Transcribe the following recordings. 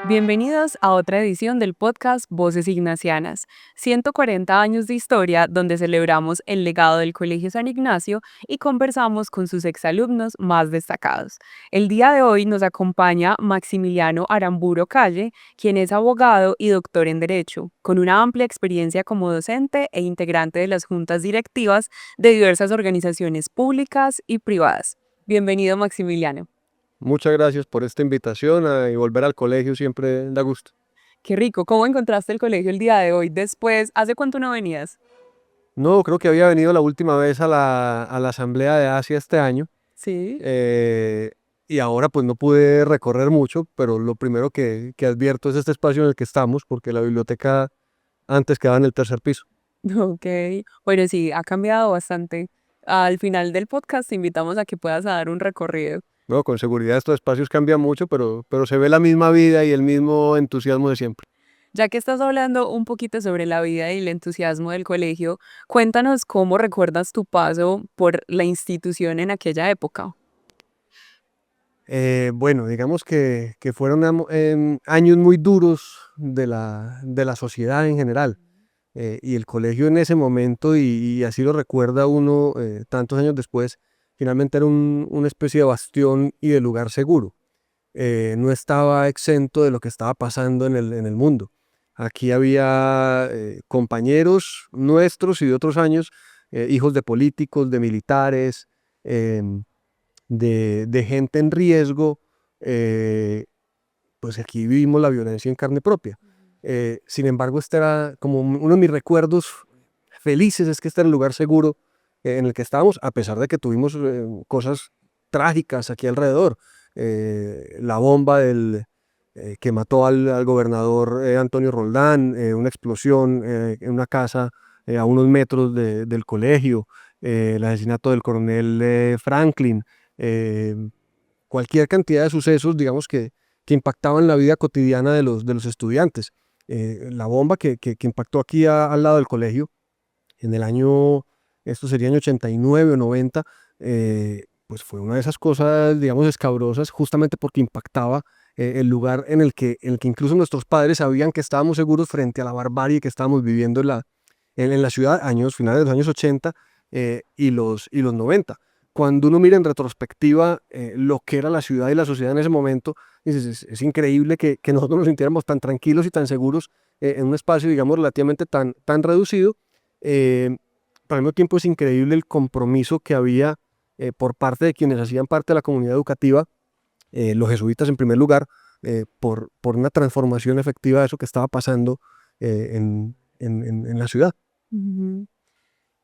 Bienvenidos a otra edición del podcast Voces Ignacianas, 140 años de historia donde celebramos el legado del Colegio San Ignacio y conversamos con sus exalumnos más destacados. El día de hoy nos acompaña Maximiliano Aramburo Calle, quien es abogado y doctor en Derecho, con una amplia experiencia como docente e integrante de las juntas directivas de diversas organizaciones públicas y privadas. Bienvenido, Maximiliano. Muchas gracias por esta invitación y volver al colegio siempre da gusto. Qué rico. ¿Cómo encontraste el colegio el día de hoy después? ¿Hace cuánto no venías? No, creo que había venido la última vez a la Asamblea de Asia este año Sí. eh, y ahora pues no pude recorrer mucho, pero lo primero que advierto es este espacio en el que estamos porque la biblioteca antes quedaba en el tercer piso. Ok. Bueno, sí, ha cambiado bastante. Al final del podcast te invitamos a que puedas dar un recorrido. Bueno, con seguridad estos espacios cambian mucho, pero se ve la misma vida y el mismo entusiasmo de siempre. Ya que estás hablando un poquito sobre la vida y el entusiasmo del colegio, cuéntanos cómo recuerdas tu paso por la institución en aquella época. Bueno, digamos que fueron años muy duros de la sociedad en general. Y el colegio en ese momento, y así lo recuerda uno tantos años después, finalmente era una especie de bastión y de lugar seguro. No estaba exento de lo que estaba pasando en el mundo. Aquí había compañeros nuestros y de otros años, hijos de políticos, de militares, em, de gente en riesgo. Pues aquí vivimos la violencia en carne propia. Sin embargo, este era como uno de mis recuerdos felices, es que este era el lugar seguro en el que estábamos, a pesar de que tuvimos cosas trágicas aquí alrededor. La bomba que mató al gobernador Antonio Roldán, una explosión en una casa a unos metros del colegio, el asesinato del coronel Franklin, eh, cualquier cantidad de sucesos, digamos, que impactaban la vida cotidiana de los estudiantes. La bomba que impactó aquí al lado del colegio en el año, esto sería en 89 o 90, pues fue una de esas cosas, digamos, escabrosas, justamente porque impactaba el lugar en el que incluso nuestros padres sabían que estábamos seguros frente a la barbarie que estábamos viviendo en la ciudad, finales de los años 80 y los 90. Cuando uno mira en retrospectiva lo que era la ciudad y la sociedad en ese momento, dices, es increíble que nosotros nos sintiéramos tan tranquilos y tan seguros en un espacio, digamos, relativamente tan reducido. eh, pero al mismo tiempo es increíble el compromiso que había por parte de quienes hacían parte de la comunidad educativa, los jesuitas en primer lugar, por una transformación efectiva de eso que estaba pasando en la ciudad. Ujú.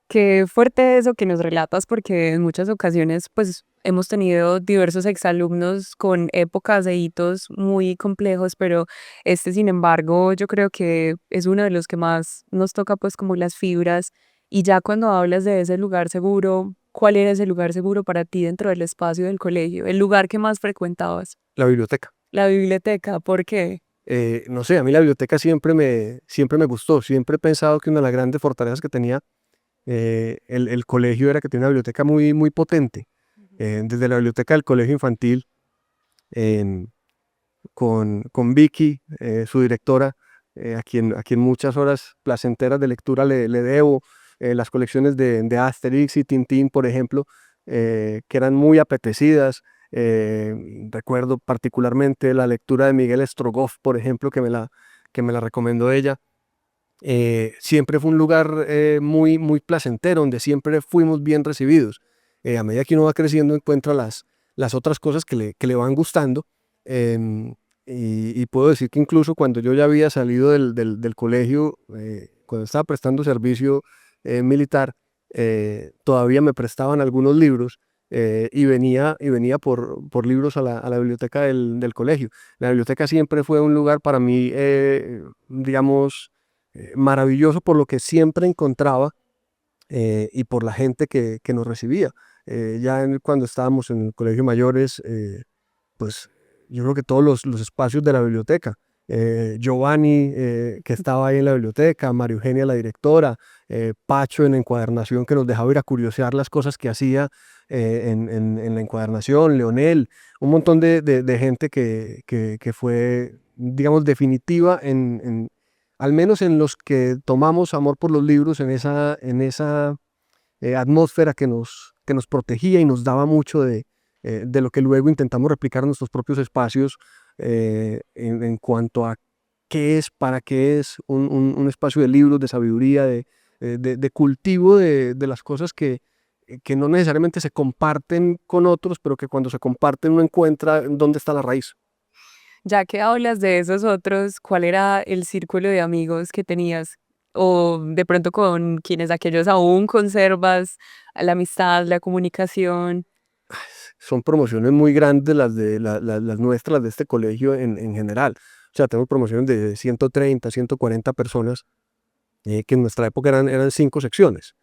Qué fuerte eso que nos relatas, porque en muchas ocasiones, pues, hemos tenido diversos exalumnos con épocas e hitos muy complejos, pero este, sin embargo, yo creo que es uno de los que más nos toca, pues, como las fibras. Y ya cuando hablas de ese lugar seguro, ¿cuál era ese lugar seguro para ti dentro del espacio del colegio? El lugar que más frecuentabas. La biblioteca. La biblioteca, ¿por qué? No sé, a mí la biblioteca siempre me gustó, siempre he pensado que una de las grandes fortalezas que tenía el colegio era que tenía una biblioteca muy, muy potente. Desde la biblioteca del colegio infantil, em, con Vicky, su directora, a quien muchas horas placenteras de lectura le debo, las colecciones de Asterix y Tintín, por ejemplo, que eran muy apetecidas. Recuerdo particularmente la lectura de Miguel Strogoff, por ejemplo, que me la recomendó ella. Siempre fue un lugar muy, muy placentero, donde siempre fuimos bien recibidos. A medida que uno va creciendo, encuentra las otras cosas que le van gustando. em, y puedo decir que incluso cuando yo ya había salido del colegio, cuando estaba prestando servicio militar, todavía me prestaban algunos libros y venía por libros a la biblioteca del colegio. La biblioteca siempre fue un lugar para mí, digamos, maravilloso por lo que siempre encontraba y por la gente que nos recibía. Cuando estábamos en el colegio mayores, pues yo creo que todos los espacios de la biblioteca, Giovanni, que estaba ahí en la biblioteca, María Eugenia, la directora, Pacho en encuadernación, que nos dejaba ir a curiosear las cosas que hacía en la encuadernación, Leonel, un montón de gente que fue digamos, definitiva al menos en los que tomamos amor por los libros, en esa atmósfera que nos protegía y nos daba mucho de lo que luego intentamos replicar en nuestros propios espacios, en cuanto a qué es, para qué es un espacio de libros, de sabiduría, de cultivo de las cosas que no necesariamente se comparten con otros, pero que cuando se comparten uno encuentra dónde está la raíz. Ya que hablas de esos otros, ¿cuál era el círculo de amigos que tenías? O de pronto con quienes aquellos aún conservas la amistad, la comunicación. Son promociones muy grandes las nuestras, las de este colegio en general. O sea, tenemos promociones de 130, 140 personas, que en nuestra época eran 5 secciones.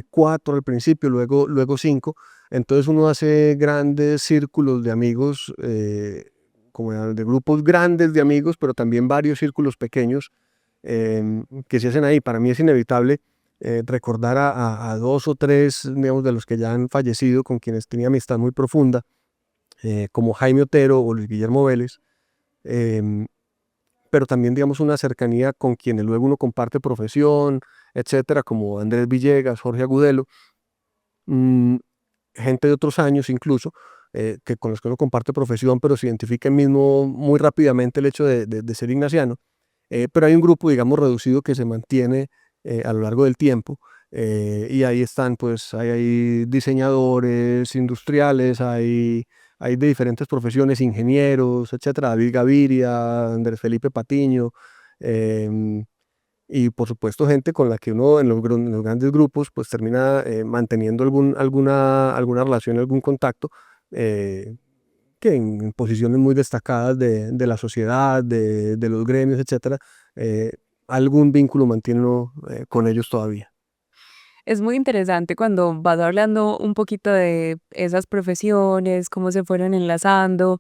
4 al principio, luego 5. Entonces uno hace grandes círculos de amigos, como de grupos grandes de amigos, pero también varios círculos pequeños, que se hacen ahí. Para mí es inevitable recordar a 2 o 3, digamos, de los que ya han fallecido, con quienes tenía amistad muy profunda, como Jaime Otero o Luis Guillermo Vélez, em, pero también, digamos, una cercanía con quienes luego uno comparte profesión, etcétera, como Andrés Villegas, Jorge Agudelo, mm, gente de otros años incluso, que con los que uno comparte profesión, pero se identifica mismo muy rápidamente el hecho de ser ignaciano. Pero hay un grupo, digamos, reducido que se mantiene a lo largo del tiempo, y ahí están, pues, hay diseñadores industriales, hay de diferentes profesiones, ingenieros, etcétera, David Gaviria, Andrés Felipe Patiño, em, y por supuesto gente con la que uno en los grandes grupos pues termina manteniendo alguna relación, algún contacto, eh, que en posiciones muy destacadas de la sociedad, de los gremios, etcétera, eh, algún vínculo mantiene uno con ellos todavía. Es muy interesante cuando vas hablando un poquito de esas profesiones, cómo se fueron enlazando,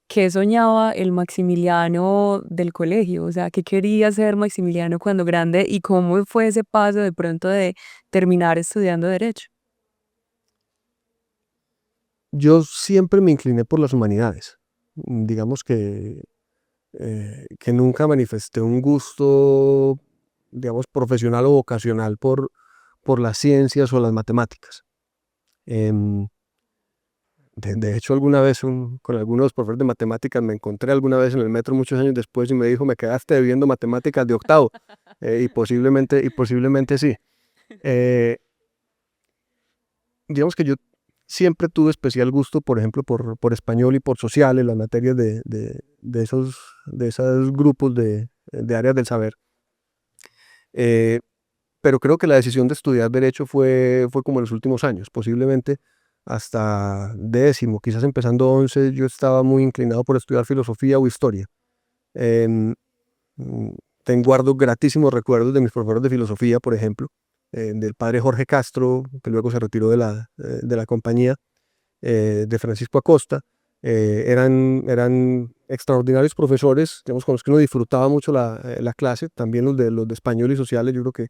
qué soñaba el Maximiliano del colegio, o sea, qué quería ser Maximiliano cuando grande y cómo fue ese paso de pronto de terminar estudiando derecho. Yo siempre me incliné por las humanidades. Digamos que nunca manifesté un gusto, digamos, profesional o vocacional por las ciencias o las matemáticas. Em, de hecho, alguna vez con algunos profesores de matemáticas me encontré alguna vez en el metro muchos años después y me dijo, me quedaste debiendo matemáticas de octavo. Y posiblemente sí. Eh, digamos que yo siempre tuve especial gusto, por ejemplo, por español y por sociales, las materias de esos grupos de áreas del saber. Eh, pero creo que la decisión de estudiar derecho fue como en los últimos años, posiblemente hasta décimo, quizás empezando 11, yo estaba muy inclinado por estudiar filosofía o historia. Em, mm, guardo gratísimos recuerdos de mis profesores de filosofía, por ejemplo, del padre Jorge Castro, que luego se retiró de la compañía, de Francisco Acosta. Eran extraordinarios profesores, digamos, con los que uno disfrutaba mucho la clase, también los de español y sociales. Yo creo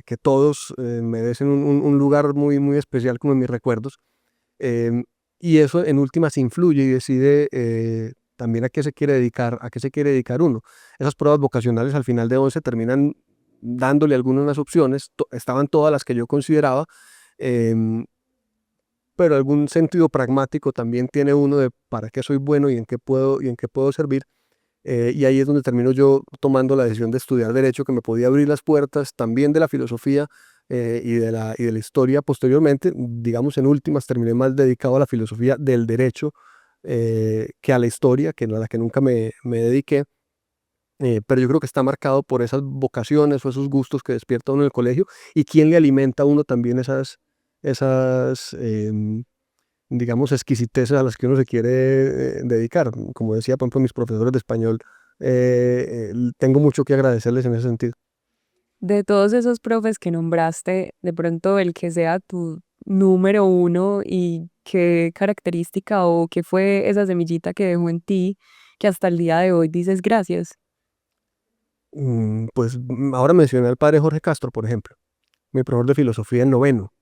que todos merecen un lugar muy, muy especial como en mis recuerdos. Em, y eso en últimas influye y decide también a qué se quiere dedicar uno. Esas pruebas vocacionales al final de 11 terminan dándole algunas opciones, estaban todas las que yo consideraba, em, pero algún sentido pragmático también tiene uno de para qué soy bueno y en qué puedo servir. Y ahí es donde termino yo tomando la decisión de estudiar derecho, que me podía abrir las puertas también de la filosofía y de la historia posteriormente. Digamos, en últimas terminé más dedicado a la filosofía del derecho, que a la historia, que a la que nunca me dediqué. Pero yo creo que está marcado por esas vocaciones o esos gustos que despierta uno en el colegio, y quién le alimenta a uno también esas digamos, exquisiteces a las que uno se quiere dedicar. Como decía, por ejemplo, mis profesores de español, tengo mucho que agradecerles en ese sentido. De todos esos profes que nombraste, de pronto el que sea tu número uno y qué característica o qué fue esa semillita que dejó en ti que hasta el día de hoy dices gracias. Pues ahora mencioné al padre Jorge Castro, por ejemplo, mi profesor de filosofía en noveno.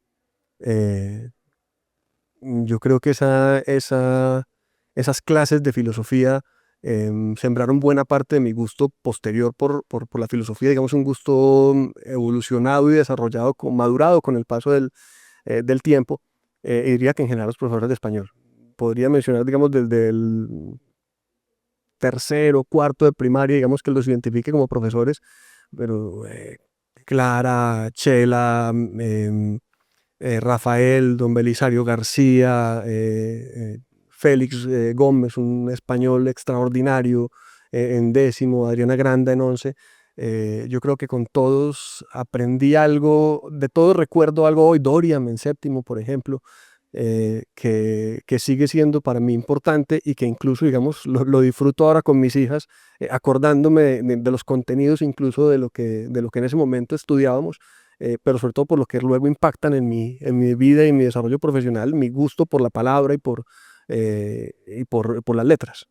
Eh, yo creo que esas clases de filosofía sembraron buena parte de mi gusto posterior por la filosofía, digamos un gusto evolucionado y desarrollado, madurado con el paso del tiempo, y diría que en general los profesores de español. Podría mencionar, digamos, desde el tercero, cuarto de primaria, digamos que los identifique como profesores, pero Clara, Chela, Rafael, don Belisario García, Félix Gómez, un español extraordinario en décimo, Adriana Granda en once. Yo creo que con todos aprendí algo, de todos recuerdo algo hoy, Dorian en séptimo, por ejemplo, que sigue siendo para mí importante y que incluso, digamos, lo disfruto ahora con mis hijas, acordándome de los contenidos incluso de lo que en ese momento estudiábamos, pero sobre todo por lo que luego impactan en mi vida y mi desarrollo profesional, mi gusto por la palabra y por las letras.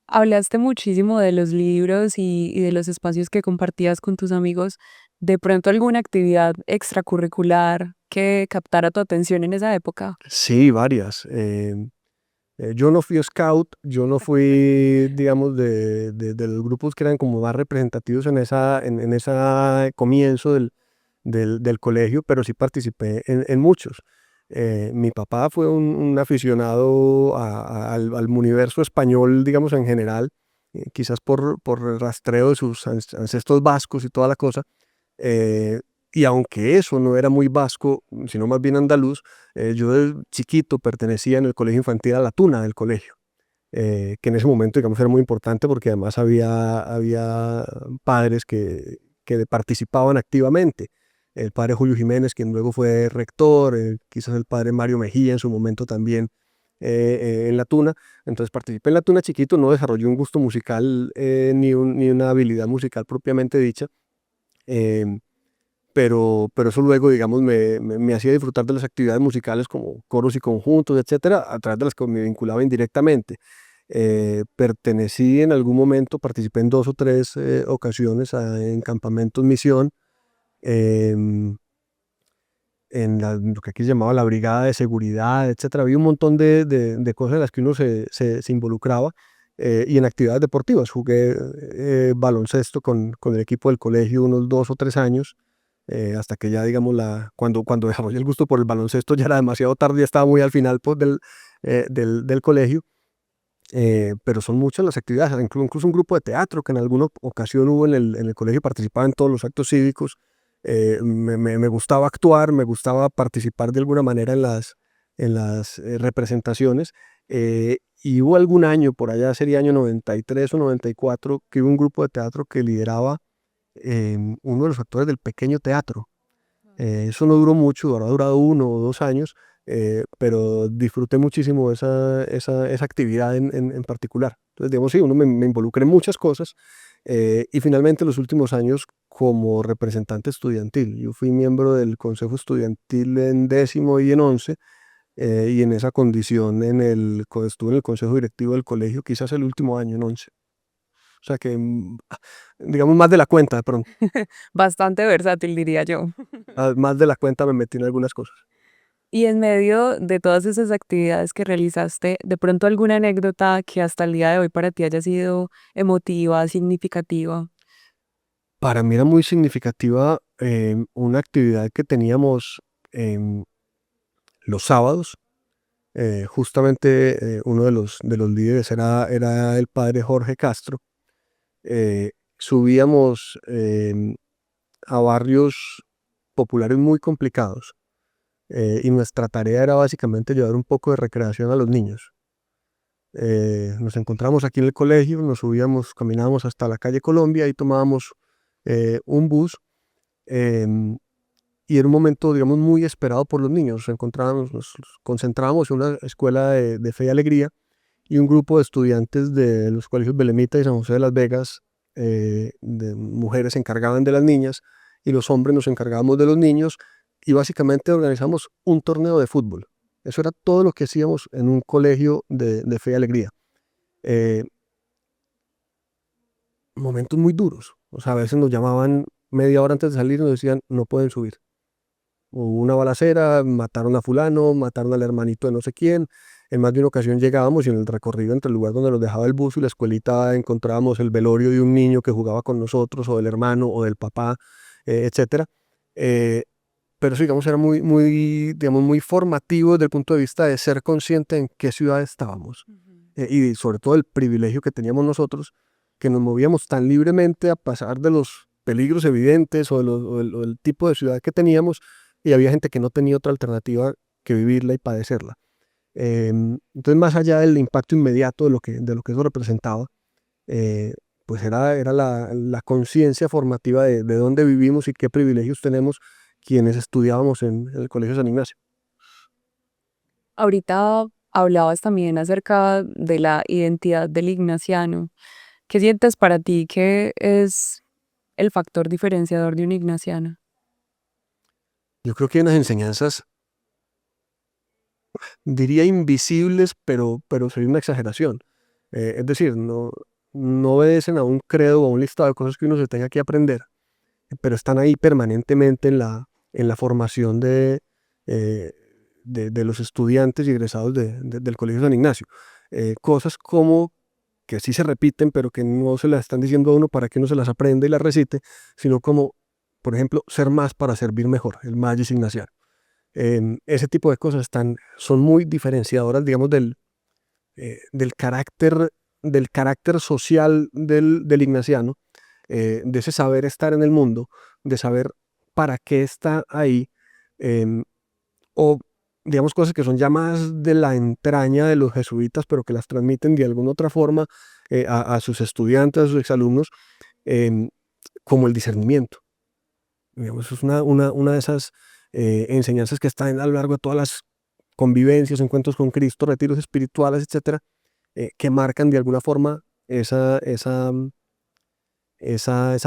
Hablaste muchísimo de los libros y de los espacios que compartías con tus amigos. ¿De pronto alguna actividad extracurricular que captara tu atención en esa época? Sí, varias. Yo no fui scout, yo no fui, digamos, de los grupos que eran como más representativos en ese comienzo del colegio, pero sí participé en muchos. Mi papá fue un aficionado al universo español, digamos, en general, quizás por el rastreo de sus ancestros vascos y toda la cosa. eh, y aunque eso no era muy vasco, sino más bien andaluz, yo de chiquito pertenecía en el colegio infantil a la tuna del colegio, que en ese momento, digamos, era muy importante porque además había padres que participaban activamente. El padre Julio Jiménez, quien luego fue rector, quizás el padre Mario Mejía en su momento también en la tuna. Entonces participé en la tuna chiquito, no desarrollé un gusto musical ni una habilidad musical propiamente dicha. em, pero eso luego, digamos, me hacía disfrutar de las actividades musicales como coros y conjuntos, etcétera, a través de las que me vinculaba indirectamente. Pertenecí en algún momento, participé en dos o tres ocasiones en campamentos misión, em, lo que aquí se llamaba la brigada de seguridad, etcétera. Había un montón de cosas en las que uno se involucraba, y en actividades deportivas. Jugué baloncesto con el equipo del colegio unos 2 o 3 años, hasta que ya, digamos, cuando desarrollé el gusto por el baloncesto ya era demasiado tarde, ya estaba muy al final, pues, del colegio. Pero son muchas las actividades, incluso un grupo de teatro que en alguna ocasión hubo en el colegio, participaba en todos los actos cívicos. Me gustaba actuar, me gustaba participar de alguna manera en las representaciones. Y hubo algún año, por allá sería año 93 o 94, que hubo un grupo de teatro que lideraba uno de los actores del Pequeño Teatro. Eso no duró mucho, habrá durado 1 o 2 años, pero disfruté muchísimo esa actividad en particular. Entonces, digamos, sí, uno me involucra en muchas cosas, y finalmente los últimos años como representante estudiantil. Yo fui miembro del consejo estudiantil en décimo y en once, y en esa condición estuve en el consejo directivo del colegio, quizás el último año en once. O sea que, digamos, más de la cuenta de pronto, Bastante versátil, diría yo. más de la cuenta me metí en algunas cosas. Y en medio de todas esas actividades que realizaste, ¿de pronto alguna anécdota que hasta el día de hoy para ti haya sido emotiva, significativa? Para mí era muy significativa una actividad que teníamos em, los sábados. Justamente uno de los líderes era el padre Jorge Castro. eh, Subíamos a barrios populares muy complicados, y nuestra tarea era básicamente llevar un poco de recreación a los niños. Nos encontramos aquí en el colegio, nos subíamos, caminábamos hasta la calle Colombia y tomábamos un bus. em, y era un momento, digamos, muy esperado por los niños. Nos concentrábamos en una escuela de fe y alegría, y un grupo de estudiantes de los colegios Belemita y San José de las Vegas, de mujeres, se encargaban de las niñas y los hombres nos encargábamos de los niños, y básicamente organizamos un torneo de fútbol. Eso era todo lo que hacíamos en un colegio de fe y alegría. Eh, Momentos muy duros. O sea, a veces nos llamaban media hora antes de salir y nos decían, no pueden subir. Hubo una balacera, mataron a fulano, mataron al hermanito de no sé quién. en más de una ocasión llegábamos y en el recorrido entre el lugar donde nos dejaba el bus y la escuelita encontrábamos el velorio de un niño que jugaba con nosotros, o del hermano, o del papá, etcétera. Eh, pero eso, digamos, era digamos, muy formativo desde el punto de vista de ser consciente en qué ciudad estábamos. Y sobre todo el privilegio que teníamos nosotros, que nos movíamos tan libremente a pasar de los peligros evidentes o del tipo de ciudad que teníamos, y había gente que no tenía otra alternativa que vivirla y padecerla. Entonces, más allá del impacto inmediato de lo que eso representaba, eh, pues era la conciencia formativa de dónde vivimos y qué privilegios tenemos quienes estudiábamos en el Colegio San Ignacio. Ahorita hablabas también acerca de la identidad del ignaciano. ¿Qué sientes para ti que es el factor diferenciador de un ignaciano? Yo creo que hay unas enseñanzas, diría invisibles, pero sería una exageración. Es decir, no obedecen a un credo o a un listado de cosas que uno se tenga que aprender, pero están ahí permanentemente en la formación eh, de los estudiantes y egresados del Colegio San Ignacio. Cosas como que sí se repiten, pero que no se las están diciendo a uno para que uno se las aprenda y las recite, sino como, por ejemplo, ser más para servir mejor, el magis ignaciano. Ese tipo de cosas son muy diferenciadoras, digamos, del del carácter social del ignaciano, de ese saber estar en el mundo, de saber para qué está ahí, em, o digamos cosas que son ya más de la entraña de los jesuitas, pero que las transmiten de alguna otra forma a sus estudiantes, a sus exalumnos, em, como el discernimiento. Digamos, es una de esas enseñanzas que están a lo largo de todas las convivencias, encuentros con Cristo, retiros espirituales, etcétera, que marcan de alguna forma esa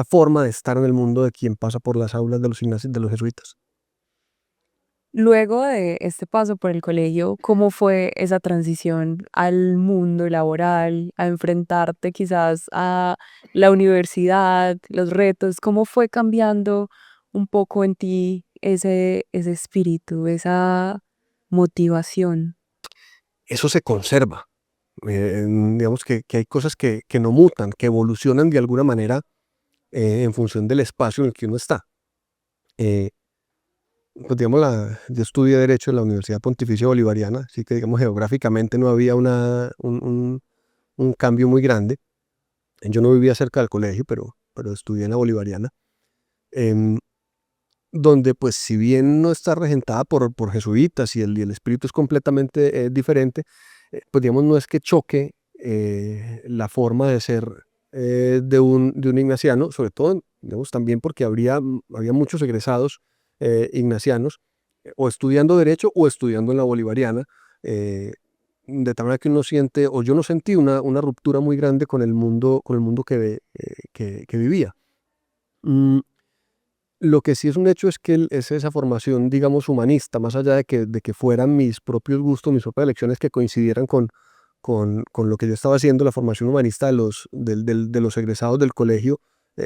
forma de estar en el mundo de quien pasa por las aulas de de los jesuitas. Luego de este paso por el colegio, ¿cómo fue esa transición al mundo laboral, a enfrentarte quizás a la universidad, los retos? ¿Cómo fue cambiando un poco en ti ese espíritu, esa motivación? Eso se conserva. Digamos que hay cosas que no mutan, que evolucionan de alguna manera en función del espacio en el que uno está. Eh, pues digamos, yo estudié Derecho en la Universidad Pontificia Bolivariana, así que digamos geográficamente no había un cambio muy grande. Yo no vivía cerca del colegio, pero estudié en la Bolivariana, em, donde pues si bien no está regentada por jesuitas y el espíritu es completamente diferente, pues digamos no es que choque la forma de ser de un ignaciano, sobre todo digamos, también porque había muchos egresados ignacianos, o estudiando Derecho o estudiando en la Bolivariana, eh, de tal manera que uno siente, o yo no sentí una ruptura muy grande con el mundo que vivía. Mm, lo que sí es un hecho es que es esa formación, digamos, humanista, más allá de que fueran mis propios gustos, mis propias elecciones que coincidieran con lo que yo estaba haciendo, la formación humanista de los egresados del colegio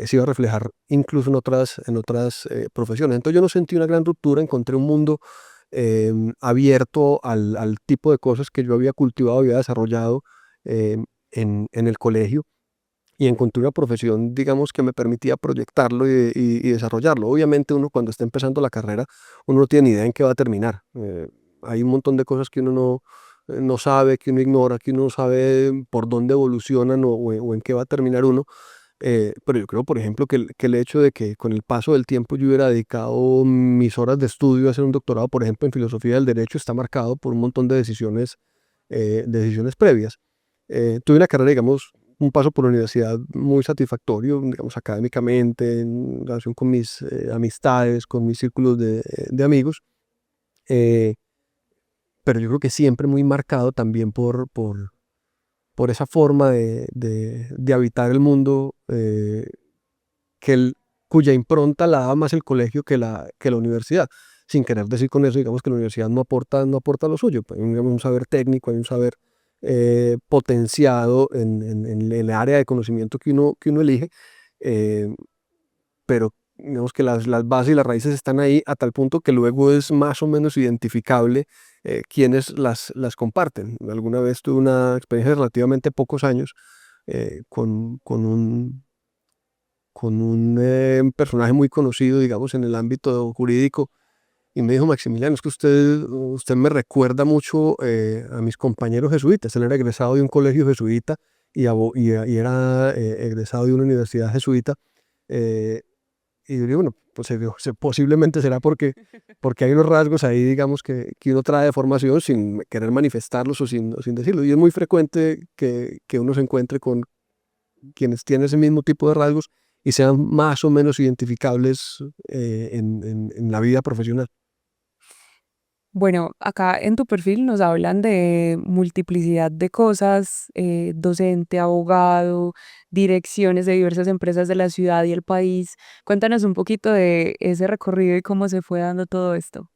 se iba a reflejar incluso en otras profesiones. Entonces yo no sentí una gran ruptura, encontré un mundo abierto al tipo de cosas que yo había cultivado, había desarrollado en el colegio, y encontré una profesión, digamos, que me permitía proyectarlo y desarrollarlo. Obviamente uno cuando está empezando la carrera, uno no tiene ni idea en qué va a terminar. Hay un montón de cosas que uno no sabe, que uno ignora, que uno no sabe por dónde evolucionan o en qué va a terminar uno. Pero yo creo, por ejemplo, que el hecho de que con el paso del tiempo yo hubiera dedicado mis horas de estudio a hacer un doctorado, por ejemplo, en filosofía del derecho, está marcado por un montón de decisiones previas. Tuve una carrera, digamos, un paso por la universidad muy satisfactorio, digamos, académicamente, en relación con mis amistades, con mis círculos de amigos, eh, pero yo creo que siempre muy marcado también por esa forma de habitar el mundo, cuya impronta la daba más el colegio que la universidad. Sin querer decir con eso, digamos, que la universidad no aporta lo suyo. Pues, hay un saber técnico, hay un saber potenciado en el área de conocimiento que uno elige, eh, pero digamos que las bases y las raíces están ahí a tal punto que luego es más o menos identificable quienes las comparten. Alguna vez tuve una experiencia de relativamente pocos años con un personaje muy conocido, digamos, en el ámbito jurídico, y me dijo: Maximiliano, es que usted me recuerda mucho a mis compañeros jesuitas. Él era egresado de un colegio jesuita y era egresado de una universidad jesuita. eh, y yo digo, bueno, pues posiblemente será porque hay unos rasgos ahí, digamos, que uno trae de formación sin querer manifestarlos o sin decirlo. Y es muy frecuente que uno se encuentre con quienes tienen ese mismo tipo de rasgos y sean más o menos identificables en la vida profesional. Bueno, acá en tu perfil nos hablan de multiplicidad de cosas, docente, abogado, direcciones de diversas empresas de la ciudad y el país. Cuéntanos un poquito de ese recorrido y cómo se fue dando todo esto.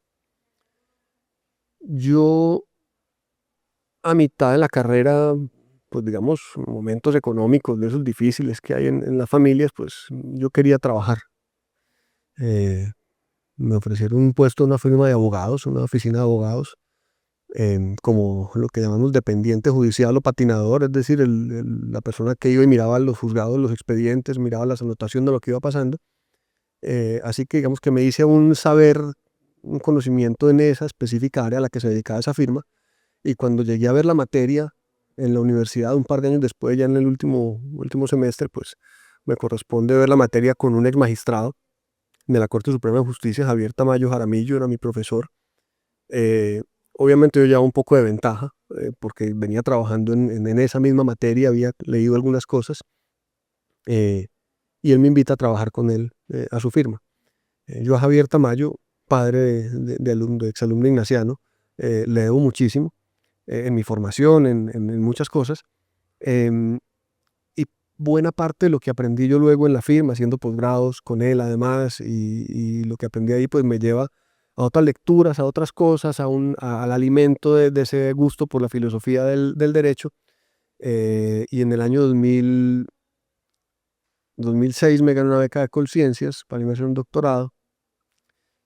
Yo a mitad de la carrera, pues digamos, momentos económicos de esos difíciles que hay en las familias, pues yo quería trabajar. Eh, Me ofrecieron un puesto en una firma de abogados, una oficina de abogados, como lo que llamamos dependiente judicial o patinador, es decir, la persona que iba y miraba los juzgados, los expedientes, miraba las anotaciones de lo que iba pasando. Así que digamos que me hice un saber, un conocimiento en esa específica área a la que se dedicaba esa firma. Y cuando llegué a ver la materia en la universidad, un par de años después, ya en el último semestre, pues me corresponde ver la materia con un ex magistrado de la Corte Suprema de Justicia, Javier Tamayo Jaramillo, era mi profesor. Eh, Obviamente yo llevaba un poco de ventaja, porque venía trabajando en esa misma materia, había leído algunas cosas, eh, y él me invita a trabajar con él a su firma. Yo a Javier Tamayo, padre de exalumno ignaciano, le debo muchísimo en mi formación, en muchas cosas. em, y buena parte de lo que aprendí yo luego en la firma, haciendo posgrados con él además, y lo que aprendí ahí pues me lleva a otras lecturas, a otras cosas, al alimento de ese gusto por la filosofía del derecho. Y en el año 2006 me gané una beca de Colciencias para irme a hacer un doctorado.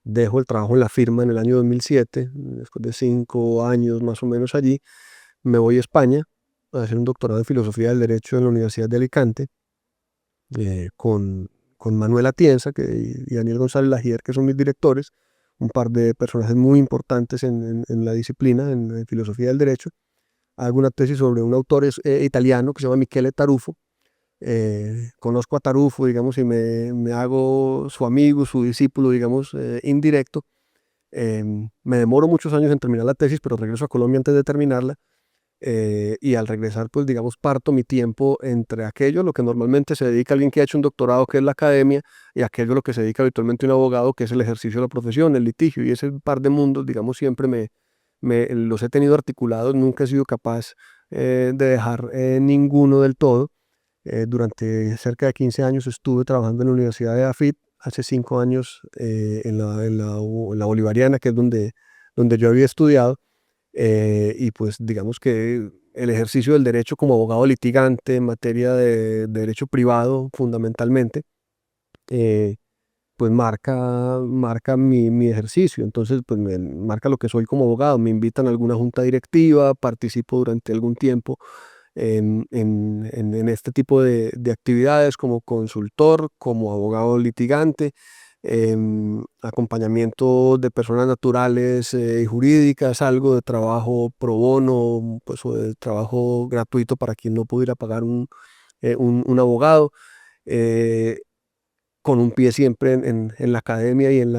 Dejo el trabajo en la firma en el año 2007, después de 5 años más o menos allí. Me voy a España a hacer un doctorado en filosofía del derecho en la Universidad de Alicante, con Manuel Atienza y Daniel González Lagier, que son mis directores, un par de personajes muy importantes en la disciplina, en filosofía del derecho. Hago una tesis sobre un autor italiano que se llama Michele Tarufo. Conozco a Tarufo, digamos, y me hago su amigo, su discípulo, digamos, indirecto. Me demoro muchos años en terminar la tesis, pero regreso a Colombia antes de terminarla. Y al regresar, pues digamos, parto mi tiempo entre aquello a lo que normalmente se dedica alguien que ha hecho un doctorado, que es la academia, y aquello a lo que se dedica habitualmente un abogado, que es el ejercicio de la profesión, el litigio. Y ese par de mundos, digamos, siempre los he tenido articulados, nunca he sido capaz de dejar ninguno del todo. Durante cerca de 15 años estuve trabajando en la Universidad de AFIT, hace 5 años en la Bolivariana, que es donde yo había estudiado. Y pues digamos que el ejercicio del derecho como abogado litigante en materia de derecho privado fundamentalmente, eh, pues marca mi ejercicio. Entonces pues marca lo que soy como abogado. Me invitan a alguna junta directiva, participo durante algún tiempo en este tipo de actividades como consultor, como abogado litigante, acompañamiento de personas naturales y jurídicas, algo de trabajo pro bono, pues, o de trabajo gratuito para quien no pudiera pagar un abogado, eh, con un pie siempre en la academia y en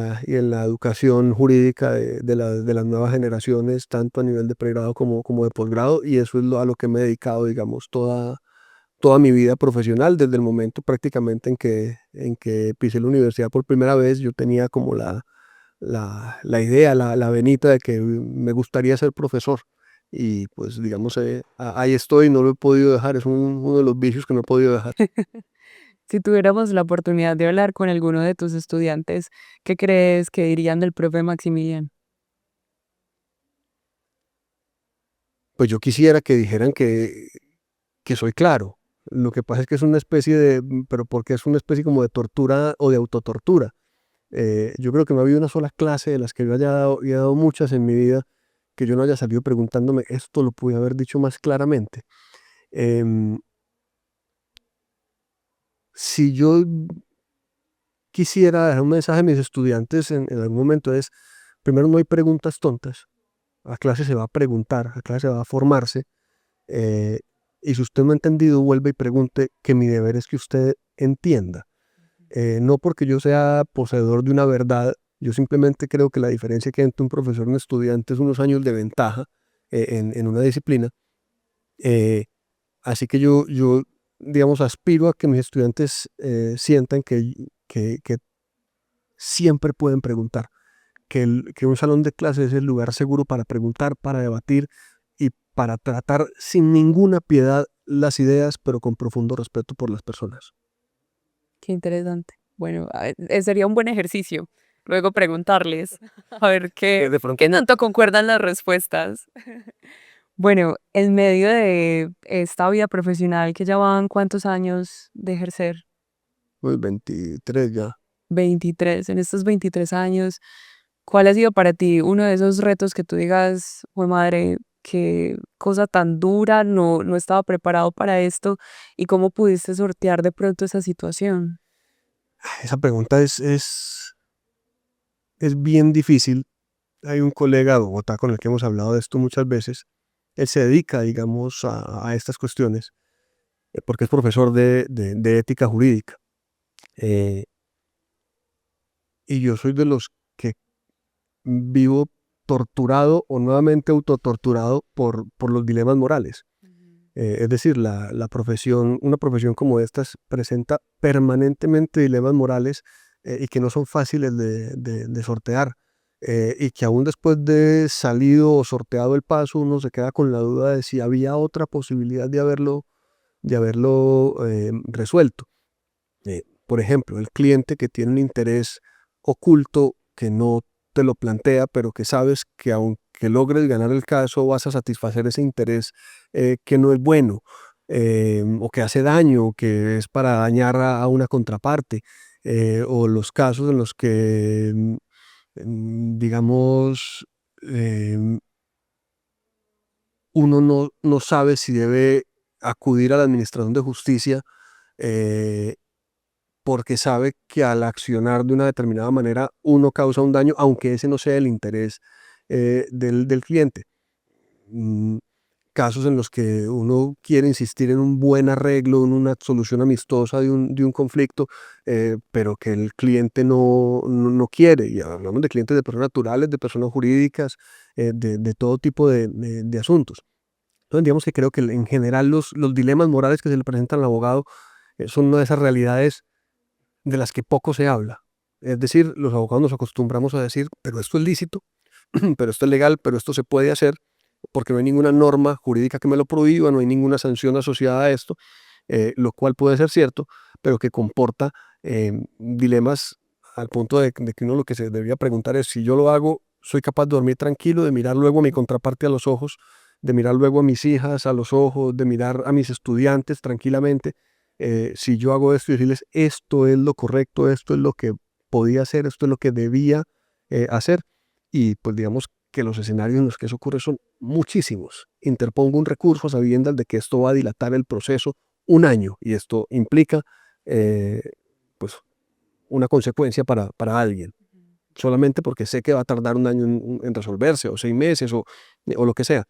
la educación jurídica de las nuevas generaciones, tanto a nivel de pregrado como de posgrado, y eso es a lo que me he dedicado, digamos, toda mi vida profesional, desde el momento prácticamente en que pisé la universidad por primera vez. Yo tenía como la idea, la venita de que me gustaría ser profesor. Y pues digamos, ahí estoy, no lo he podido dejar, es uno de los vicios que no he podido dejar. Si tuviéramos la oportunidad de hablar con alguno de tus estudiantes, ¿qué crees que dirían del profe Maximiliano? Pues yo quisiera que dijeran que soy claro, Lo que pasa es que es una especie de, pero porque es una especie como de tortura o de autotortura. Yo creo que no ha habido una sola clase de las que yo haya dado, y he dado muchas en mi vida, que yo no haya salido preguntándome, esto lo pude haber dicho más claramente. Em, si yo quisiera dejar un mensaje a mis estudiantes en algún momento es, primero, no hay preguntas tontas. A clase se va a preguntar, a clase se va a formarse. eh, y si usted no ha entendido, vuelve y pregunte, que mi deber es que usted entienda. No porque yo sea poseedor de una verdad, yo simplemente creo que la diferencia que hay entre un profesor y un estudiante es unos años de ventaja en una disciplina. Eh, Así que yo, digamos, aspiro a que mis estudiantes sientan que siempre pueden preguntar, que un salón de clases es el lugar seguro para preguntar, para debatir y para tratar sin ninguna piedad las ideas, pero con profundo respeto por las personas. Qué interesante. Bueno, sería un buen ejercicio. Luego preguntarles, a ver De pronto, qué tanto concuerdan las respuestas. Bueno, en medio de esta vida profesional que ya van, ¿cuántos años de ejercer? pues 23 ya. 23. En estos 23 años, ¿cuál ha sido para ti uno de esos retos que tú digas, fue madre, qué cosa tan dura, no estaba preparado para esto? ¿Y cómo pudiste sortear de pronto esa situación? Esa pregunta es bien difícil. Hay un colega de Bogotá con el que hemos hablado de esto muchas veces. Él se dedica, digamos, a estas cuestiones porque es profesor de ética jurídica. Eh, y yo soy de los que vivo torturado o nuevamente autotorturado por los dilemas morales. Es decir, la profesión, una profesión como estas presenta permanentemente dilemas morales y que no son fáciles de sortear. Y que aún después de salido o sorteado el paso, uno se queda con la duda de si había otra posibilidad de haberlo resuelto. Por ejemplo, el cliente que tiene un interés oculto que no te lo plantea, pero que sabes que aunque logres ganar el caso, vas a satisfacer ese interés que no es bueno, o que hace daño, o que es para dañar a una contraparte, o los casos en los que, digamos, em, uno no sabe si debe acudir a la Administración de Justicia eh, porque sabe que al accionar de una determinada manera uno causa un daño, aunque ese no sea el interés del cliente. Mm, Casos en los que uno quiere insistir en un buen arreglo, en una solución amistosa de un conflicto, pero que el cliente no quiere. Y hablamos de clientes de personas naturales, de personas jurídicas, de todo tipo de asuntos. Entonces, digamos que creo que en general los dilemas morales que se le presentan al abogado son una de esas realidades de las que poco se habla. Es decir, los abogados nos acostumbramos a decir, pero esto es lícito, pero esto es legal, pero esto se puede hacer, porque no hay ninguna norma jurídica que me lo prohíba, no hay ninguna sanción asociada a esto, lo cual puede ser cierto, pero que comporta dilemas al punto de que uno lo que se debería preguntar es, si yo lo hago, soy capaz de dormir tranquilo, de mirar luego a mi contraparte a los ojos, de mirar luego a mis hijas a los ojos, de mirar a mis estudiantes tranquilamente. Si yo hago esto y decirles, esto es lo correcto, esto es lo que podía hacer, esto es lo que debía hacer. Y pues digamos que los escenarios en los que eso ocurre son muchísimos. Interpongo un recurso a sabiendas de que esto va a dilatar el proceso un año y esto implica eh, pues una consecuencia para alguien, solamente porque sé que va a tardar un año en resolverse, o 6 meses, o lo que sea.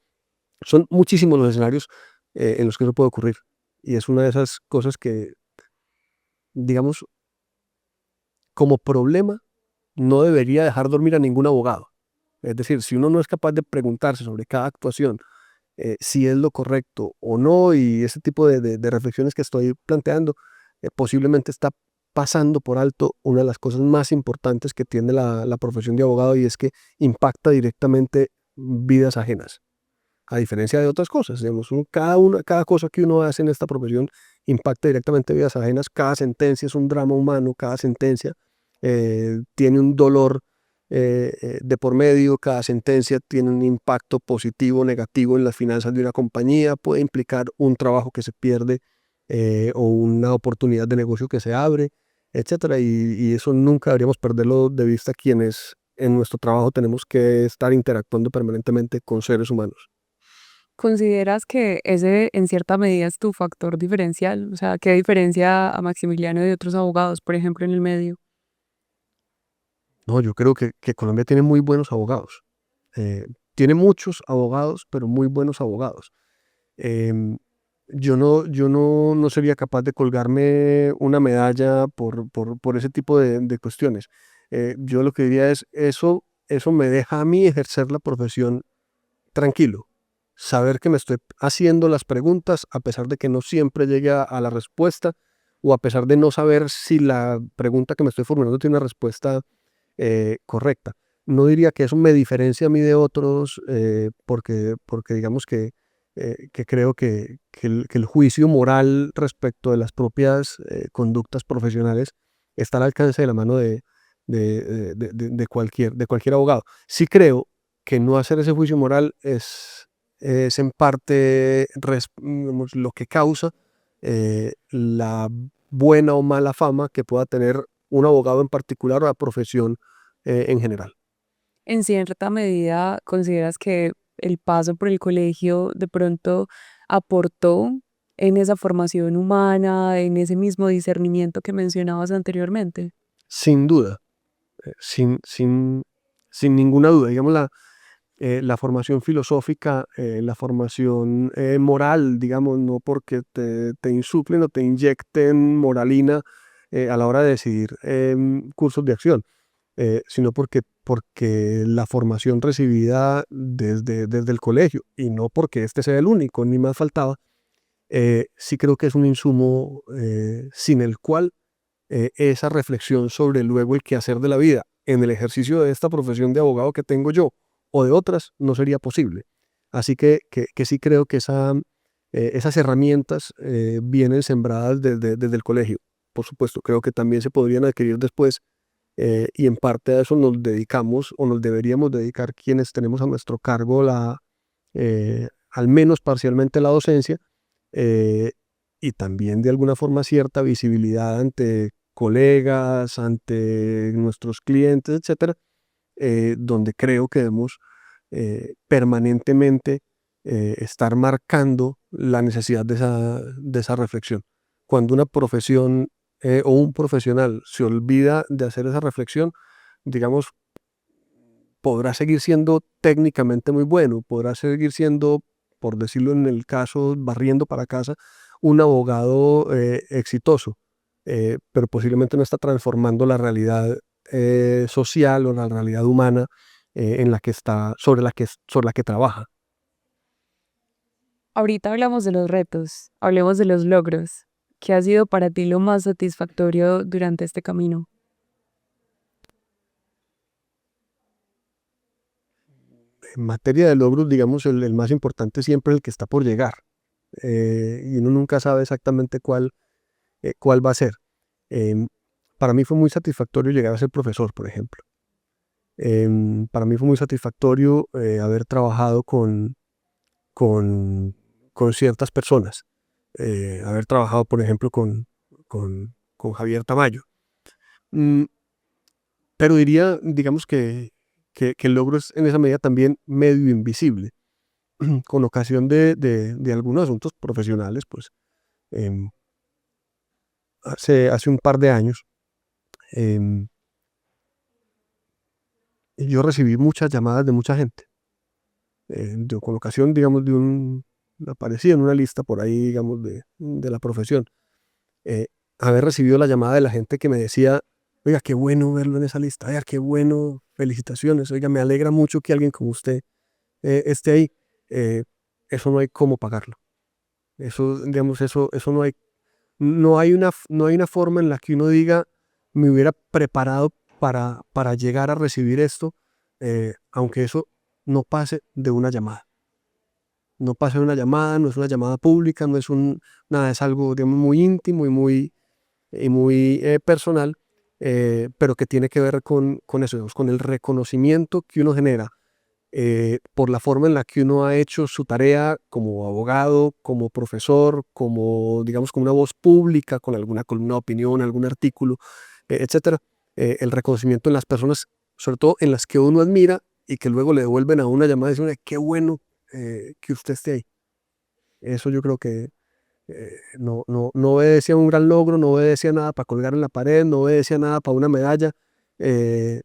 Son muchísimos los escenarios en los que eso puede ocurrir. Y es una de esas cosas que, digamos, como problema, no debería dejar dormir a ningún abogado. Es decir, si uno no es capaz de preguntarse sobre cada actuación, si es lo correcto o no, y ese tipo de reflexiones que estoy planteando, posiblemente está pasando por alto una de las cosas más importantes que tiene la profesión de abogado, y es que impacta directamente vidas ajenas. A diferencia de otras cosas, digamos, cada cosa que uno hace en esta profesión impacta directamente vidas ajenas. Cada sentencia es un drama humano, cada sentencia tiene un dolor de por medio, cada sentencia tiene un impacto positivo o negativo en las finanzas de una compañía, puede implicar un trabajo que se pierde o una oportunidad de negocio que se abre, etcétera. Y eso nunca deberíamos perderlo de vista quienes en nuestro trabajo tenemos que estar interactuando permanentemente con seres humanos. ¿Consideras que ese en cierta medida es tu factor diferencial? O sea, ¿qué diferencia a Maximiliano de otros abogados, por ejemplo, en el medio? No, yo creo que Colombia tiene muy buenos abogados. Eh, Tiene muchos abogados, pero muy buenos abogados. Em, yo no sería capaz de colgarme una medalla por ese tipo de cuestiones. Yo lo que diría es, eso me deja a mí ejercer la profesión tranquilo. Saber que me estoy haciendo las preguntas a pesar de que no siempre llegue a la respuesta o a pesar de no saber si la pregunta que me estoy formulando tiene una respuesta correcta. No diría que eso me diferencia a mí de otros, porque digamos que creo que el juicio moral respecto de las propias conductas profesionales está al alcance de la mano de cualquier abogado. Sí creo que no hacer ese juicio moral es en parte digamos, lo que causa la buena o mala fama que pueda tener un abogado en particular o la profesión en general. ¿En cierta medida consideras que el paso por el colegio de pronto aportó en esa formación humana, en ese mismo discernimiento que mencionabas anteriormente? Sin duda, sin ninguna duda. Digamos, la formación filosófica, la formación moral, digamos, no porque te insuflen o te inyecten moralina a la hora de decidir cursos de acción, sino porque la formación recibida desde el colegio, y no porque este sea el único, ni más faltaba, sí creo que es un insumo sin el cual esa reflexión sobre luego el quehacer de la vida en el ejercicio de esta profesión de abogado que tengo yo o de otras no sería posible. Así que sí creo que esas herramientas vienen sembradas desde el colegio. Por supuesto, creo que también se podrían adquirir después, y en parte a eso nos dedicamos o nos deberíamos dedicar quienes tenemos a nuestro cargo al menos parcialmente la docencia, eh, y también de alguna forma cierta visibilidad ante colegas, ante nuestros clientes, etcétera, donde creo que debemos permanentemente estar marcando la necesidad de esa reflexión. Cuando una profesión o un profesional se olvida de hacer esa reflexión, digamos, podrá seguir siendo técnicamente muy bueno, podrá seguir siendo, por decirlo en el caso, barriendo para casa, un abogado exitoso, pero posiblemente no está transformando la realidad social o la realidad humana en la que está, sobre la que trabaja. Ahorita hablamos de los retos, hablemos de los logros. ¿Qué ha sido para ti lo más satisfactorio durante este camino? En materia de logros, digamos, el más importante siempre es el que está por llegar, y uno nunca sabe exactamente cuál va a ser. Em, para mí fue muy satisfactorio llegar a ser profesor, por ejemplo. Para mí fue muy satisfactorio haber trabajado con, con ciertas personas, haber trabajado, por ejemplo, con Javier Tamayo. Mm, pero diría, digamos que el logro es en esa medida también medio invisible. Con ocasión de algunos asuntos profesionales, pues em, hace un par de años, em, yo recibí muchas llamadas de mucha gente. Con ocasión, digamos, aparecía en una lista por ahí, digamos, de la profesión. Haber recibido la llamada de la gente que me decía, oiga, qué bueno verlo en esa lista, oiga, qué bueno, felicitaciones, oiga, me alegra mucho que alguien como usted esté ahí. Eh, Eso no hay cómo pagarlo. Eso, digamos, eso no hay una forma en la que uno diga, me hubiera preparado para llegar a recibir esto, aunque eso no pase de una llamada. No pase de una llamada, no es una llamada pública, no es nada, es algo, digamos, muy íntimo y muy personal, pero que tiene que ver con eso, digamos, con el reconocimiento que uno genera por la forma en la que uno ha hecho su tarea como abogado, como profesor, como, digamos, como una voz pública, con alguna columna de opinión, algún artículo, etcétera. El reconocimiento en las personas, sobre todo en las que uno admira y que luego le devuelven a una llamada y dicen, qué bueno que usted esté ahí. Eso yo creo que no obedecía a un gran logro, no obedecía nada para colgar en la pared, no obedecía nada para una medalla, eh,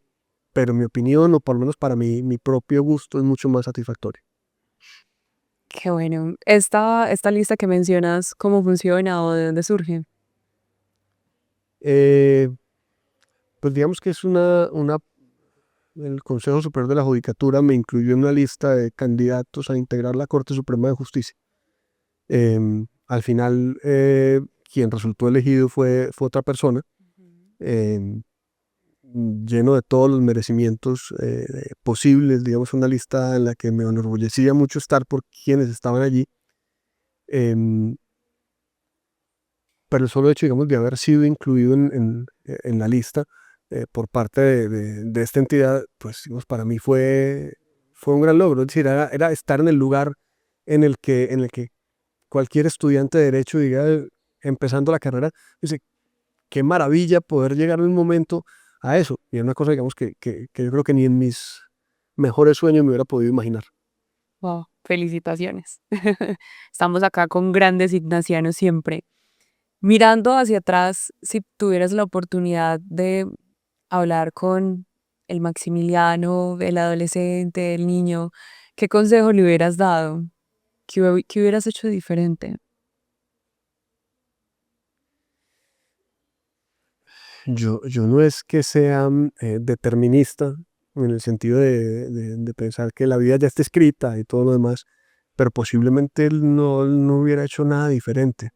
pero en mi opinión, o por lo menos para mi propio gusto, es mucho más satisfactorio. Qué bueno. Esta lista que mencionas, ¿cómo funciona o de dónde surge? Eh, pues digamos que es el Consejo Superior de la Judicatura me incluyó en una lista de candidatos a integrar la Corte Suprema de Justicia. Al final, quien resultó elegido fue otra persona, em, lleno de todos los merecimientos posibles, digamos, una lista en la que me enorgullecía mucho estar por quienes estaban allí. em, pero el solo hecho, digamos, de haber sido incluido en la lista por parte de esta entidad, pues, digamos, para mí fue un gran logro. Es decir, era estar en el lugar en el que cualquier estudiante de derecho diga, empezando la carrera, dice, qué maravilla poder llegar en un momento a eso. Y es una cosa, digamos, que yo creo que ni en mis mejores sueños me hubiera podido imaginar. Wow, felicitaciones. Estamos acá con grandes ignacianos siempre. Mirando hacia atrás, si tuvieras la oportunidad de hablar con el Maximiliano, el adolescente, el niño, ¿qué consejo le hubieras dado? ¿Qué hubieras hecho diferente? Yo no es que sea determinista en el sentido de pensar que la vida ya está escrita y todo lo demás, pero posiblemente él no hubiera hecho nada diferente,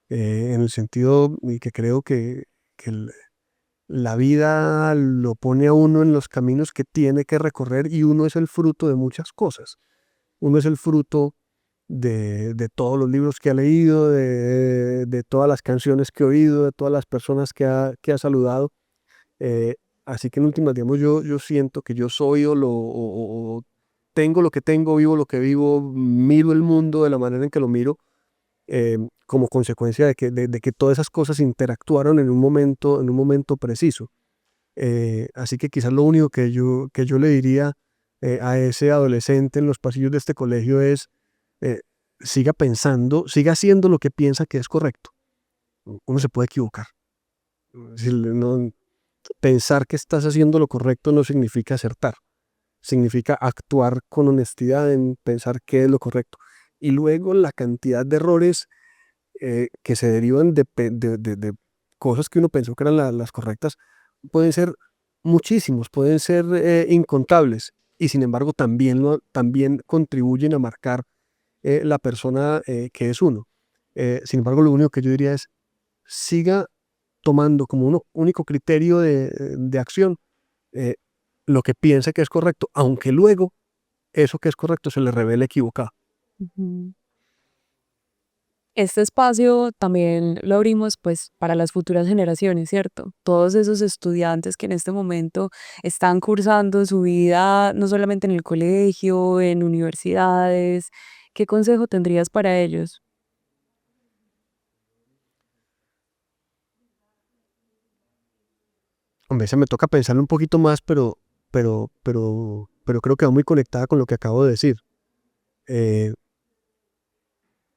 en el sentido y que creo que la vida lo pone a uno en los caminos que tiene que recorrer y uno es el fruto de muchas cosas. Uno es el fruto de todos los libros que ha leído, de todas las canciones que ha oído, de todas las personas que ha saludado. Eh, Así que en últimas, digamos, yo siento que yo soy o tengo lo que tengo, vivo lo que vivo, miro el mundo de la manera en que lo miro, como consecuencia de que todas esas cosas interactuaron en un momento preciso. Así que quizás lo único que yo le diría a ese adolescente en los pasillos de este colegio es, eh, siga pensando, siga haciendo lo que piensa que es correcto. Uno se puede equivocar. Es decir, pensar que estás haciendo lo correcto no significa acertar, significa actuar con honestidad en pensar qué es lo correcto. Y luego la cantidad de errores que se derivan de cosas que uno pensó que eran las correctas, pueden ser muchísimos, pueden ser incontables, y sin embargo también contribuyen a marcar la persona que es uno. Sin embargo, lo único que yo diría es, siga tomando como un único criterio de acción eh, lo que piense que es correcto, aunque luego eso que es correcto se le revele equivocado. Ujú. Este espacio también lo abrimos pues para las futuras generaciones, ¿cierto? Todos esos estudiantes que en este momento están cursando su vida, no solamente en el colegio, en universidades, ¿qué consejo tendrías para ellos? Hombre, esa me toca pensarlo un poquito más, pero creo que va muy conectada con lo que acabo de decir. Eh,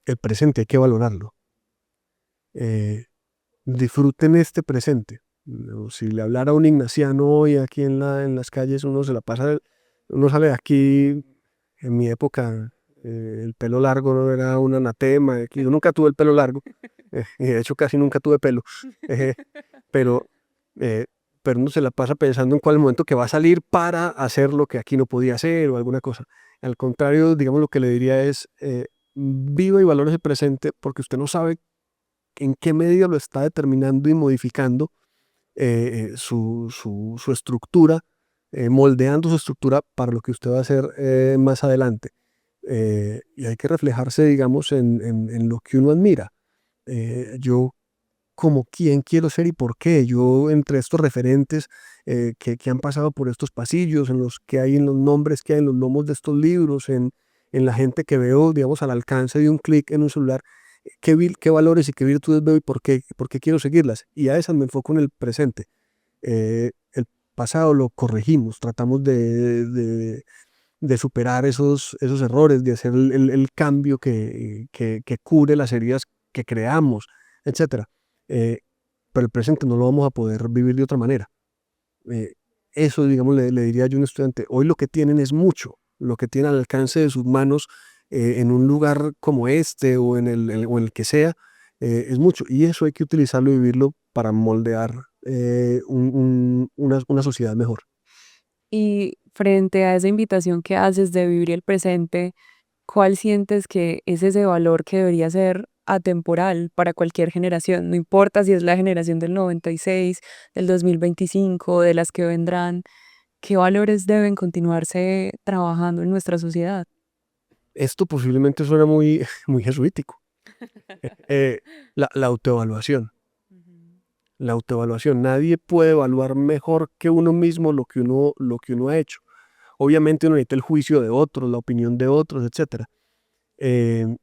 el presente hay que valorarlo. Eh, Disfruten este presente. No, si le hablara a un ignaciano hoy aquí en las calles, uno sale de aquí, en mi época, el pelo largo no era un anatema. Yo nunca tuve el pelo largo, y de hecho casi nunca tuve pelo. eh, pero, eh, pero uno se la pasa pensando en cuál momento que va a salir para hacer lo que aquí no podía hacer o alguna cosa. Al contrario, digamos, lo que le diría es, viva y valore ese presente porque usted no sabe en qué medida lo está determinando y modificando su estructura, moldeando su estructura para lo que usted va a hacer más adelante. Y hay que reflejarse, digamos, en lo que uno admira. Yo como quién quiero ser y por qué. Yo entre estos referentes que han pasado por estos pasillos, en los que hay en los nombres que hay en los lomos de estos libros, en la gente que veo, digamos, al alcance de un clic en un celular, qué valores y qué virtudes veo y por qué quiero seguirlas. Y a esas me enfoco en el presente. El pasado lo corregimos, tratamos de superar esos errores, de hacer el cambio que cure las heridas que creamos, etcétera. Eh, pero el presente no lo vamos a poder vivir de otra manera. Eh, Eso, digamos, le diría yo a un estudiante, hoy lo que tienen es mucho, lo que tienen al alcance de sus manos en un lugar como este o o en el que sea, es mucho. Y eso hay que utilizarlo y vivirlo para moldear una sociedad mejor. Y frente a esa invitación que haces de vivir el presente, ¿cuál sientes que es ese valor que debería ser atemporal para cualquier generación? No importa si es la generación del 96, del 2025, de las que vendrán, ¿qué valores deben continuarse trabajando en nuestra sociedad? Esto posiblemente suena muy, muy jesuítico. Eh, la autoevaluación. Ujú. La autoevaluación. Nadie puede evaluar mejor que uno mismo lo que uno ha hecho. Obviamente uno necesita el juicio de otros, la opinión de otros, etcétera. Eh,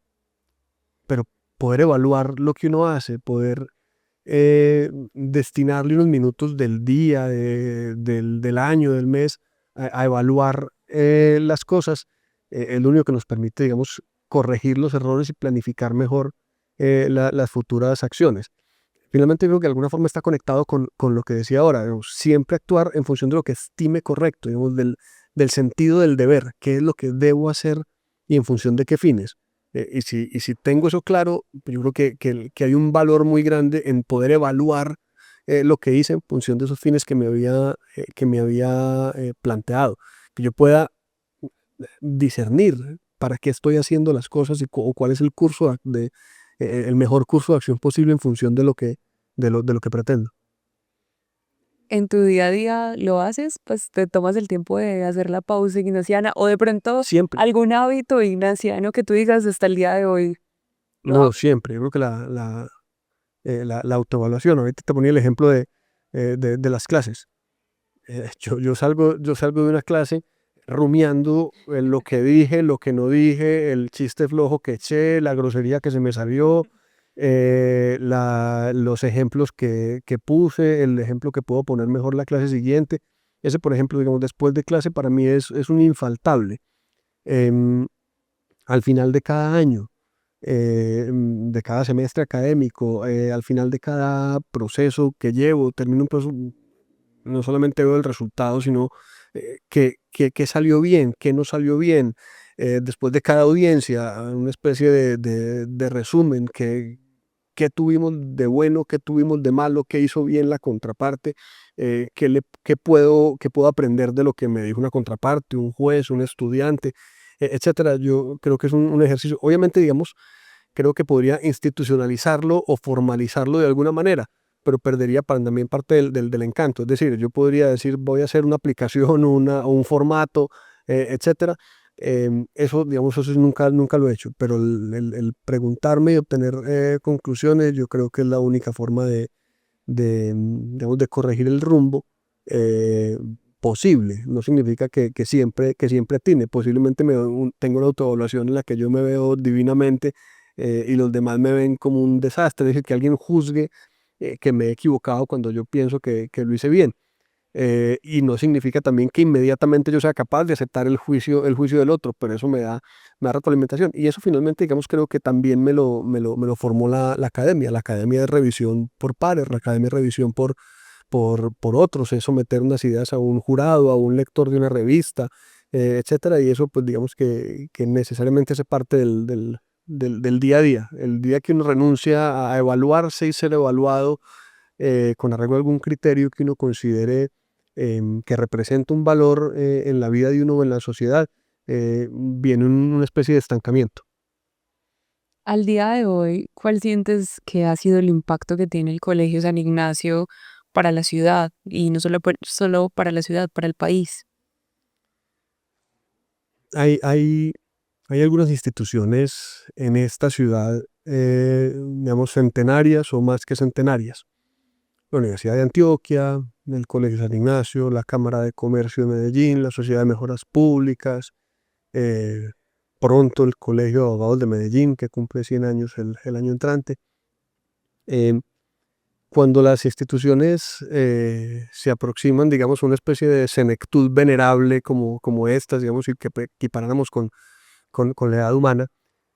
pero poder evaluar lo que uno hace, poder destinarle unos minutos del día, del año, del mes, a evaluar las cosas, es lo único que nos permite, digamos, corregir los errores y planificar mejor las futuras acciones. Finalmente creo que de alguna forma está conectado con lo que decía ahora, digamos, siempre actuar en función de lo que estime correcto, digamos, del sentido del deber, qué es lo que debo hacer y en función de qué fines. Y si tengo eso claro, pues yo creo que hay un valor muy grande en poder evaluar lo que hice en función de esos fines que me había planteado. Que yo pueda discernir para qué estoy haciendo las cosas y o cuál es el curso el mejor curso de acción posible en función de lo que pretendo. ¿En tu día a día lo haces? Pues te tomas el tiempo de hacer la pausa ignaciana o de pronto Siempre, algún hábito ignaciano que tú digas hasta el día de hoy lo no hago. siempre. Yo creo que la autoevaluación, ahorita te ponía el ejemplo de las clases. Yo salgo de una clase rumiando lo que dije, lo que no dije, el chiste flojo que eché, la grosería que se me salió, los ejemplos que puse, el ejemplo que puedo poner mejor la clase siguiente. Ese, por ejemplo, digamos, después de clase para mí es un infaltable. Em, Al final de cada año, de cada semestre académico, al final de cada proceso que llevo, termino un proceso, no solamente veo el resultado, sino qué salió bien, qué no salió bien. Después de cada audiencia, una especie de resumen, qué tuvimos de bueno, qué tuvimos de malo, qué hizo bien la contraparte, qué puedo aprender de lo que me dijo una contraparte, un juez, un estudiante, etcétera. Yo creo que es un ejercicio, obviamente, digamos, creo que podría institucionalizarlo o formalizarlo de alguna manera, pero perdería también parte del encanto. Es decir, yo podría decir, voy a hacer una aplicación, o un formato, etcétera. Eso, digamos, eso sí nunca lo he hecho, pero el preguntarme y obtener conclusiones, yo creo que es la única forma digamos, de corregir el rumbo eh, posible. No significa que siempre atine. Posiblemente tengo una autoevaluación en la que yo me veo divinamente y los demás me ven como un desastre. Es decir, que alguien juzgue que me he equivocado cuando yo pienso que lo hice bien. Y no significa también que inmediatamente yo sea capaz de aceptar el juicio del otro, pero eso me da retroalimentación. Y eso finalmente, digamos, creo que también me lo formó la academia de revisión por pares, la academia de revisión por otros, es someter unas ideas a un jurado, a un lector de una revista, etcétera. Y eso, pues digamos que necesariamente hace parte del día a día. El día que uno renuncia a evaluarse y ser evaluado con arreglo a algún criterio que uno considere que representa un valor en la vida de uno o en la sociedad, viene una especie de estancamiento. Al día de hoy, ¿cuál sientes que ha sido el impacto que tiene el Colegio San Ignacio para la ciudad? Y no solo para la ciudad, para el país. Hay, hay, hay algunas instituciones en esta ciudad digamos, centenarias o más que centenarias. La Universidad de Antioquia, el Colegio San Ignacio, la Cámara de Comercio de Medellín, la Sociedad de Mejoras Públicas, eh, pronto el Colegio de Abogados de Medellín, que cumple 100 años el año entrante. Cuando las instituciones se aproximan, digamos, a una especie de senectud venerable como estas, digamos, y que equiparáramos con la edad humana,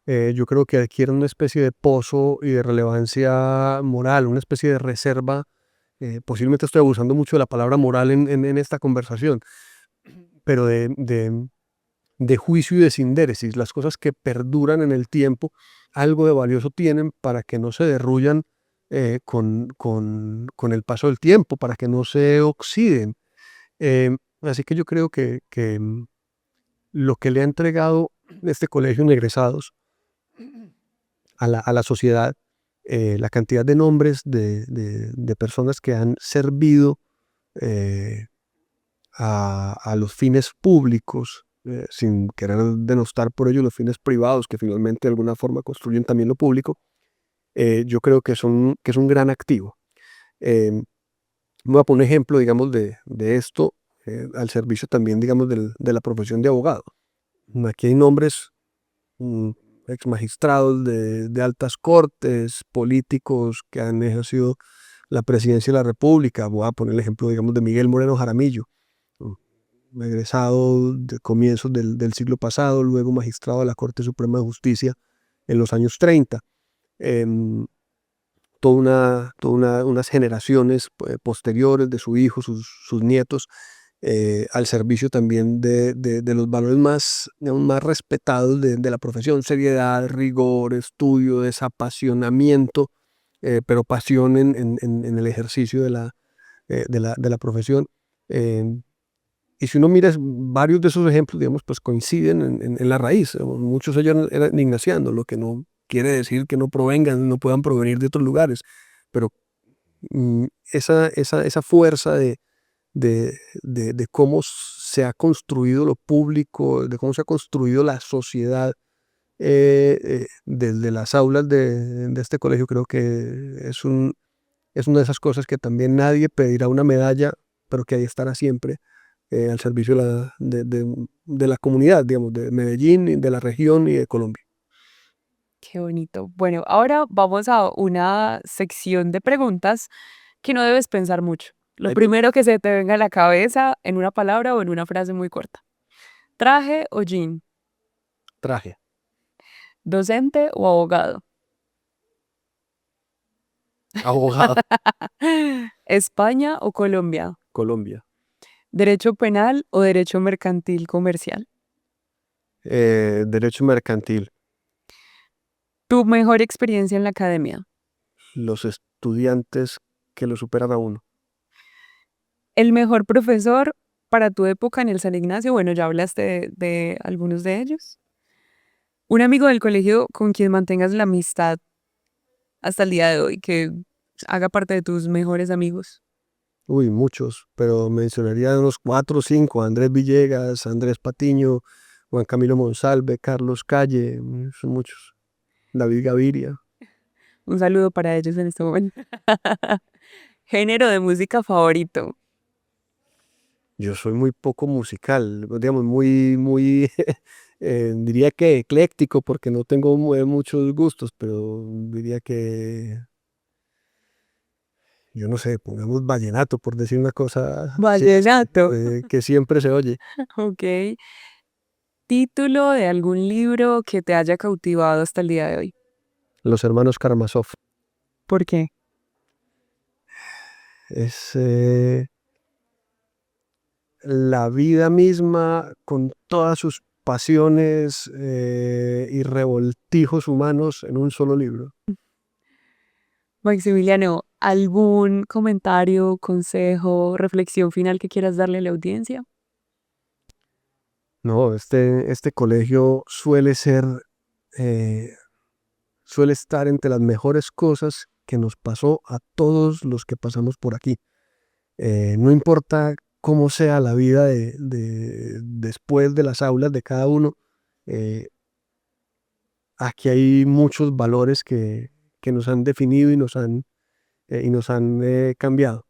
yo creo que adquieren una especie de pozo y de relevancia moral, una especie de reserva. Posiblemente estoy abusando mucho de la palabra moral en esta conversación, pero de juicio y de sindéresis, las cosas que perduran en el tiempo, algo de valioso tienen para que no se derruyan con el paso del tiempo, para que no se oxiden. Así que yo creo que lo que le ha entregado este colegio de egresados a la sociedad, la cantidad de nombres de personas que han servido eh, a los fines públicos, sin querer denostar por ello los fines privados que finalmente de alguna forma construyen también lo público, yo creo que es un gran activo. Voy a poner un ejemplo, digamos, de esto al servicio también, digamos, de la profesión de abogado. Aquí hay nombres mm, ex magistrados de altas cortes, políticos que han ejercido la presidencia de la República. Voy a poner el ejemplo, digamos, de Miguel Moreno Jaramillo, egresado de comienzos del siglo pasado, luego magistrado de la Corte Suprema de Justicia en los años 30. Em, unas generaciones posteriores de su hijo, sus nietos, al servicio también de los valores más, digamos, más respetados de la profesión: seriedad, rigor, estudio, desapasionamiento, pero pasión en el ejercicio de la profesión. Y si uno mira varios de esos ejemplos, digamos, pues coinciden en la raíz. Muchos de ellos eran ignacianos, lo que no quiere decir que no provengan, no puedan provenir de otros lugares, pero esa fuerza de cómo se ha construido lo público, de cómo se ha construido la sociedad desde las aulas de este colegio, creo que es una de esas cosas que también nadie pedirá una medalla, pero que ahí estará siempre al servicio de la comunidad, digamos, de Medellín, de la región y de Colombia. Qué bonito. Bueno, ahora vamos a una sección de preguntas que no debes pensar mucho. Lo Ahí primero que se te venga a la cabeza en una palabra o en una frase muy corta. ¿Traje o jean? traje, ¿Docente o abogado? abogado, ¿España o Colombia? Colombia, ¿Derecho penal o derecho mercantil comercial? derecho mercantil, ¿Tu mejor experiencia en la academia? los estudiantes que lo superan a uno. ¿El mejor profesor para tu época en el San Ignacio? Bueno, ya hablaste de algunos de ellos. ¿Un amigo del colegio con quien mantengas la amistad hasta el día de hoy, que haga parte de tus mejores amigos? Uy, muchos, pero mencionaría unos 4 o 5: Andrés Villegas, Andrés Patiño, Juan Camilo Monsalve, Carlos Calle, son muchos. David Gaviria. Un saludo para ellos en este momento. Género de música favorito. Yo soy muy poco musical, digamos, muy, diría que ecléctico, porque no tengo muchos gustos, pero diría que, yo no sé, pongamos vallenato, por decir una cosa Vallenato. que siempre se oye. Ok. Título de algún libro que te haya cautivado hasta el día de hoy. Los hermanos Karamazov. ¿Por qué? Es la vida misma con todas sus pasiones y revoltijos humanos en un solo libro. Maximiliano, ¿algún comentario, consejo, reflexión final que quieras darle a la audiencia? No, este colegio eh, suele estar entre las mejores cosas que nos pasó a todos los que pasamos por aquí. No importa cómo sea la vida después de las aulas de cada uno, eh, aquí hay muchos valores que nos han definido y nos han cambiado.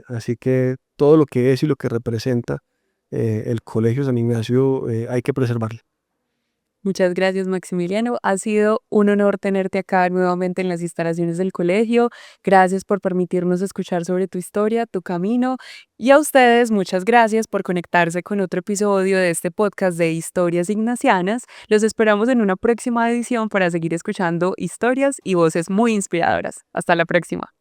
Así que todo lo que es y lo que representa el Colegio San Ignacio hay que preservarlo. Muchas gracias, Maximiliano. Ha sido un honor tenerte acá nuevamente en las instalaciones del colegio. Gracias por permitirnos escuchar sobre tu historia, tu camino. Y a ustedes, muchas gracias por conectarse con otro episodio de este podcast de Historias Ignacianas. Los esperamos en una próxima edición para seguir escuchando historias y voces muy inspiradoras. Hasta la próxima.